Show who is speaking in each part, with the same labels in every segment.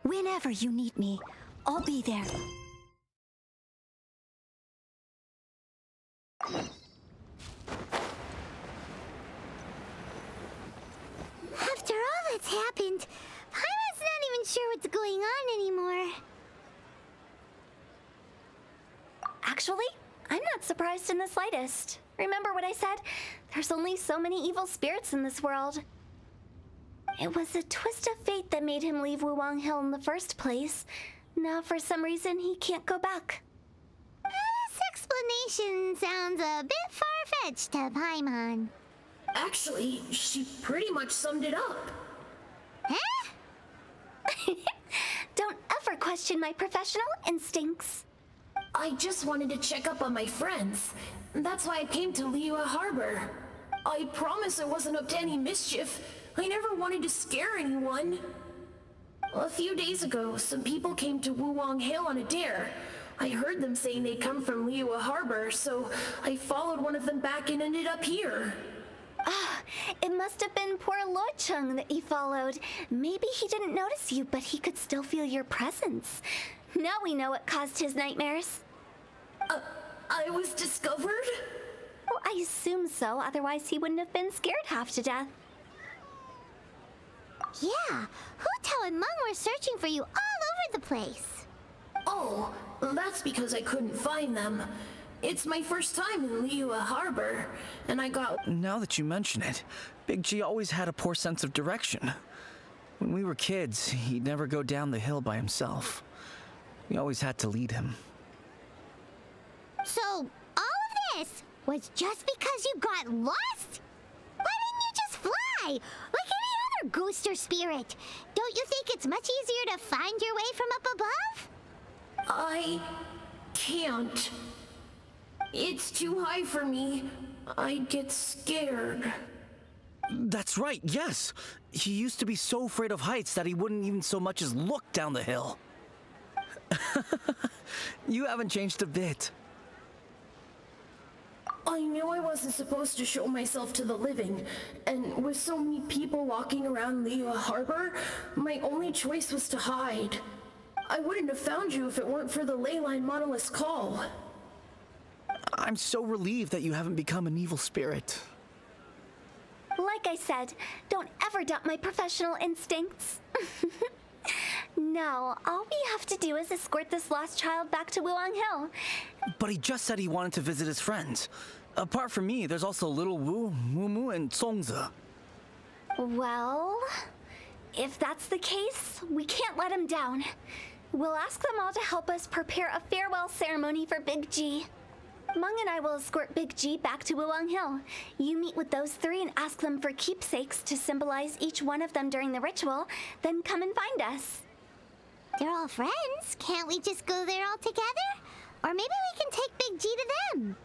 Speaker 1: Whenever you need me, I'll be there.
Speaker 2: After all that's happened, Paimon's not even sure what's going on anymore.
Speaker 3: Actually, I'm not surprised in the slightest. Remember what I said? There's only so many evil spirits in this world. It was a twist of fate that made him leave Wuwang Hill in the first place. Now, for some reason, he can't go back.
Speaker 2: This explanation sounds a bit far-fetched to Paimon.
Speaker 4: Actually, she pretty much summed it up.
Speaker 2: Huh?
Speaker 3: Don't ever question my professional instincts.
Speaker 4: I just wanted to check up on my friends. That's why I came to Liyue Harbor. I promise I wasn't up to any mischief. I never wanted to scare anyone. A few days ago, some people came to Wuwang Hill on a dare. I heard them saying they'd come from Liyue Harbor, so I followed one of them back and ended up here.
Speaker 3: Ah, it must have been poor Luocheng that you followed. Maybe he didn't notice you, but he could still feel your presence. Now we know what caused his nightmares.
Speaker 4: I was discovered?
Speaker 3: Well, I assume so, otherwise he wouldn't have been scared half to death.
Speaker 2: Yeah, Hu Tao and Meng were searching for you all over the place.
Speaker 4: Oh, that's because I couldn't find them. It's my first time in Liyue Harbor, and I got...
Speaker 5: Now that you mention it, Big G always had a poor sense of direction. When we were kids, he'd never go down the hill by himself. We always had to lead him.
Speaker 2: So, all of this was just because you got lost? Why didn't you just fly? Like any other ghost or spirit? Don't you think it's much easier to find your way from up above?
Speaker 4: I can't. It's too high for me. I'd get scared.
Speaker 5: That's right, yes. He used to be so afraid of heights that he wouldn't even so much as look down the hill. You haven't changed a bit.
Speaker 4: I knew I wasn't supposed to show myself to the living, and with so many people walking around Liyue Harbor, my only choice was to hide. I wouldn't have found you if it weren't for the Leyline Monolith's call.
Speaker 5: I'm so relieved that you haven't become an evil spirit.
Speaker 3: Like I said, don't ever doubt my professional instincts. Now, all we have to do is escort this lost child back to Wuwang Hill.
Speaker 5: But he just said he wanted to visit his friends. Apart from me, there's also Little Wu, Mumu, and Songza.
Speaker 3: Well, if that's the case, we can't let him down. We'll ask them all to help us prepare a farewell ceremony for Big G. Meng and I will escort Big G back to Wuwang Hill. You meet with those three and ask them for keepsakes to symbolize each one of them during the ritual, then come and find us.
Speaker 2: They're all friends. Can't we just go there all together? Or maybe we can take Big G to them.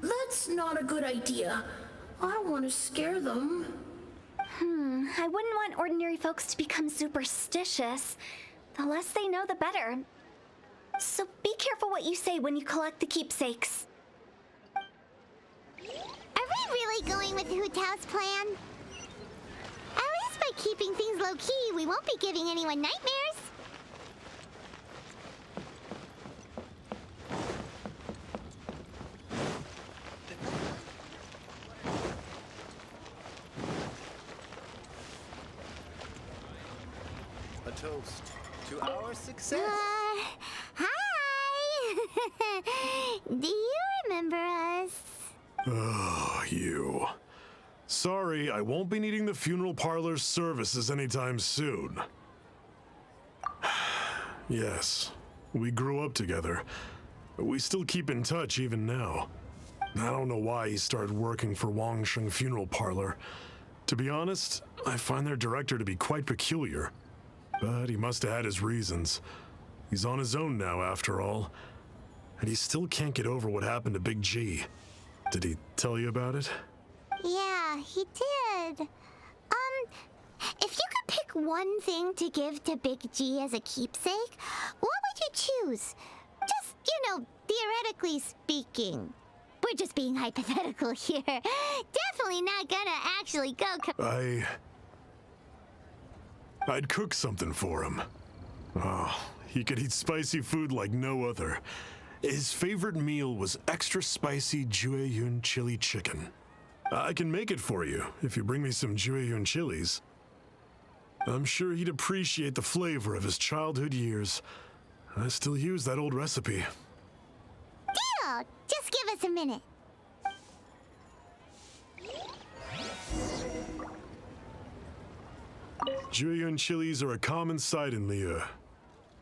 Speaker 4: That's not a good idea. I don't want to scare them.
Speaker 3: I wouldn't want ordinary folks to become superstitious. The less they know, the better. So be careful what you say when you collect the keepsakes.
Speaker 2: Are we really going with Hu Tao's plan? At least by keeping things low-key, we won't be giving anyone nightmares.
Speaker 6: A toast to our success.
Speaker 2: Hi! Do you remember us?
Speaker 7: Oh, you. Sorry, I won't be needing the funeral parlor's services anytime soon. Yes, we grew up together. We still keep in touch even now. I don't know why he started working for Wangsheng Funeral Parlor. To be honest, I find their director to be quite peculiar. But he must have had his reasons. He's on his own now, after all. And he still can't get over what happened to Big G. Did he tell you about it?
Speaker 2: Yeah, he did. If you could pick one thing to give to Big G as a keepsake, what would you choose? Just, theoretically speaking. We're just being hypothetical here. Definitely not gonna actually go.
Speaker 7: I'd cook something for him. Oh, he could eat spicy food like no other. His favorite meal was extra spicy Jueyun chili chicken. I can make it for you if you bring me some Jueyun chilies. I'm sure he'd appreciate the flavor of his childhood years. I still use that old recipe.
Speaker 2: Deal! Just give us a minute.
Speaker 7: Jueyun chilies are a common sight in Liyue.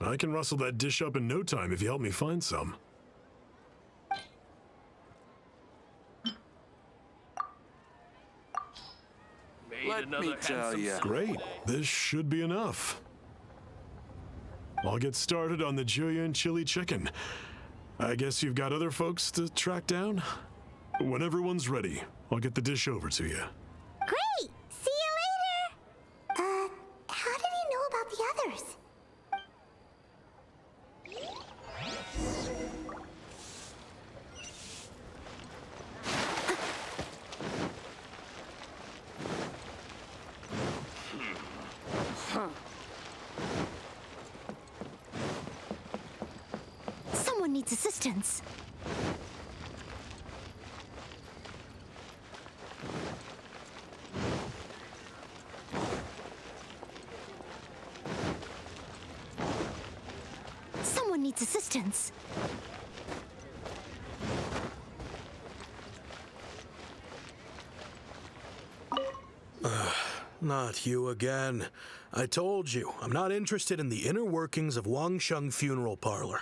Speaker 7: I can rustle that dish up in no time if you help me find some.
Speaker 8: Let me tell you.
Speaker 7: Great, this should be enough. I'll get started on the Jueyun chili chicken. I guess you've got other folks to track down? When everyone's ready, I'll get the dish over to you.
Speaker 2: Great! See you later! How did he know about the others?
Speaker 1: Someone needs assistance. Someone needs assistance.
Speaker 9: Not you again. I told you, I'm not interested in the inner workings of Wangsheng Funeral Parlor.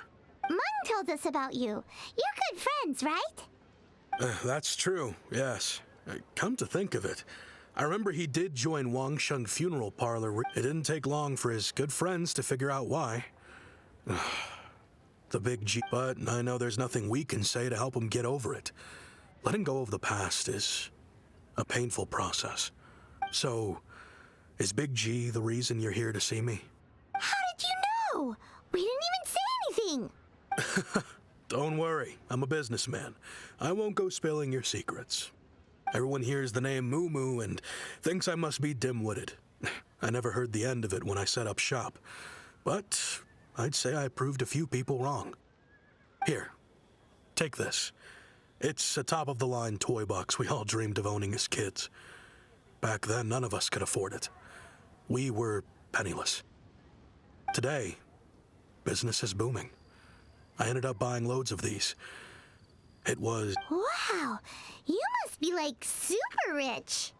Speaker 2: Mung told us about you. You're good friends, right?
Speaker 9: That's true, yes. Come to think of it, I remember he did join Wangsheng Funeral Parlor. It didn't take long for his good friends to figure out why. The big G. But I know there's nothing we can say to help him get over it. Letting go of the past is a painful process. So, is Big G the reason you're here to see me?
Speaker 2: How did you know? We didn't even say anything.
Speaker 9: Don't worry, I'm a businessman. I won't go spilling your secrets. Everyone hears the name Moo Moo and thinks I must be dim-witted. I never heard the end of it when I set up shop. But I'd say I proved a few people wrong. Here, take this. It's a top-of-the-line toy box we all dreamed of owning as kids. Back then, none of us could afford it. We were penniless. Today, business is booming. I ended up buying loads of these. It was...
Speaker 2: Wow, you must be like super rich.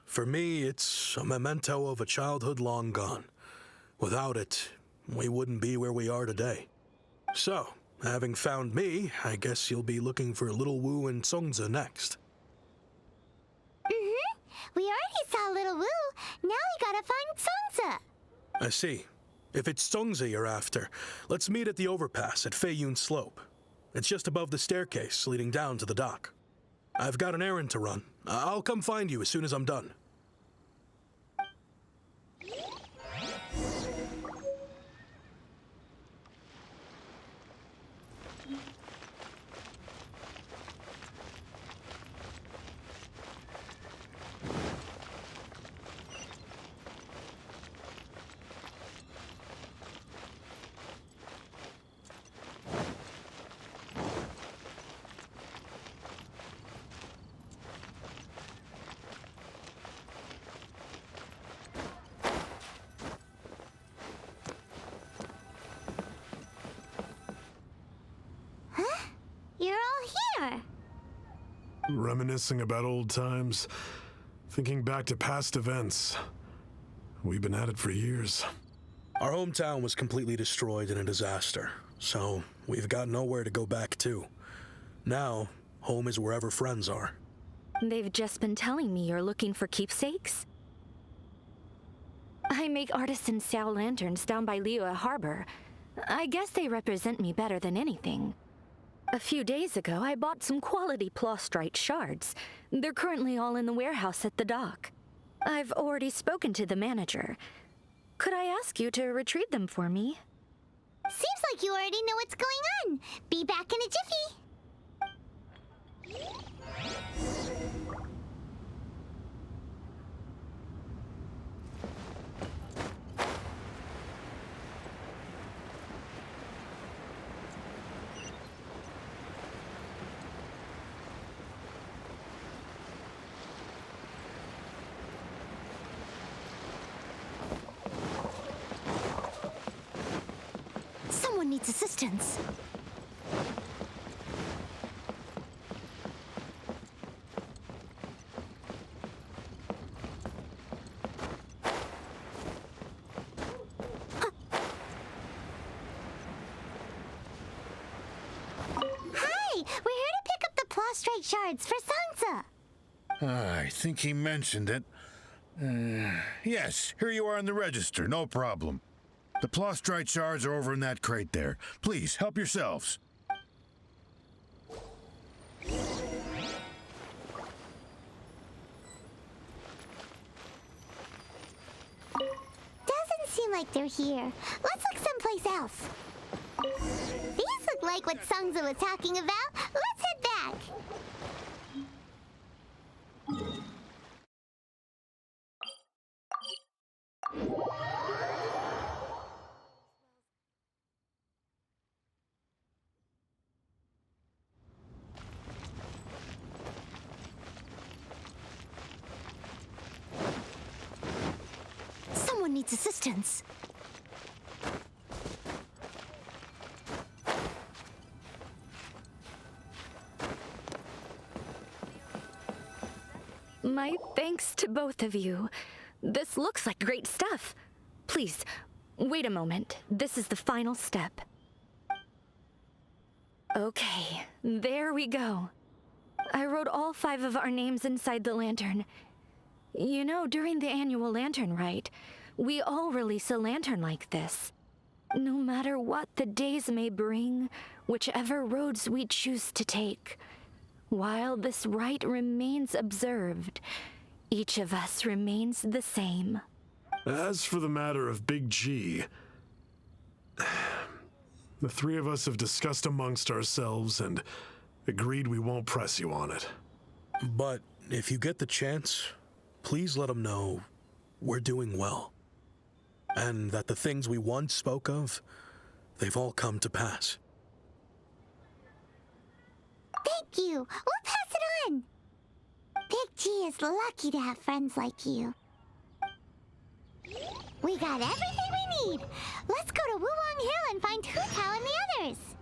Speaker 9: For me, it's a memento of a childhood long gone. Without it, we wouldn't be where we are today. So, having found me, I guess you'll be looking for Little Wu and Songza next.
Speaker 2: We already saw Little Wu. Now we gotta find Songza.
Speaker 9: I see. If it's Songza you're after, let's meet at the overpass at Feiyun Slope. It's just above the staircase leading down to the dock. I've got an errand to run. I'll come find you as soon as I'm done.
Speaker 2: You're all here.
Speaker 7: Reminiscing about old times, thinking back to past events. We've been at it for years.
Speaker 9: Our hometown was completely destroyed in a disaster, so we've got nowhere to go back to. Now, home is wherever friends are.
Speaker 10: They've just been telling me you're looking for keepsakes? I make artisan sail lanterns down by Liyue Harbor. I guess they represent me better than anything. A few days ago, I bought some quality plastrite shards. They're currently all in the warehouse at the dock. I've already spoken to the manager. Could I ask you to retrieve them for me?
Speaker 2: Seems like you already know what's going on. Be back in a jiffy.
Speaker 1: needs assistance.
Speaker 2: Hi! We're here to pick up the prostrate shards for Sansa.
Speaker 11: I think he mentioned it. Yes, here you are in the register, no problem. The prostrate shards are over in that crate there. Please, help yourselves.
Speaker 2: Doesn't seem like they're here. Let's look someplace else. These look like what Sansa was talking about. Let's head back.
Speaker 1: Someone needs assistance.
Speaker 10: My thanks to both of you. This looks like great stuff. Please, wait a moment. This is the final step. Okay, there we go. I wrote all 5 of our names inside the lantern. You know, during the annual lantern rite, we all release a lantern like this. No matter what the days may bring, whichever roads we choose to take, while this rite remains observed, each of us remains the same.
Speaker 7: As for the matter of Big G, the 3 of us have discussed amongst ourselves and agreed we won't press you on it.
Speaker 9: But if you get the chance, please let him know we're doing well. And that the things we once spoke of, they've all come to pass.
Speaker 2: Thank you. We'll pass it on. Big G is lucky to have friends like you. We got everything we need. Let's go to Wulong Hill and find Hu Tao and the others.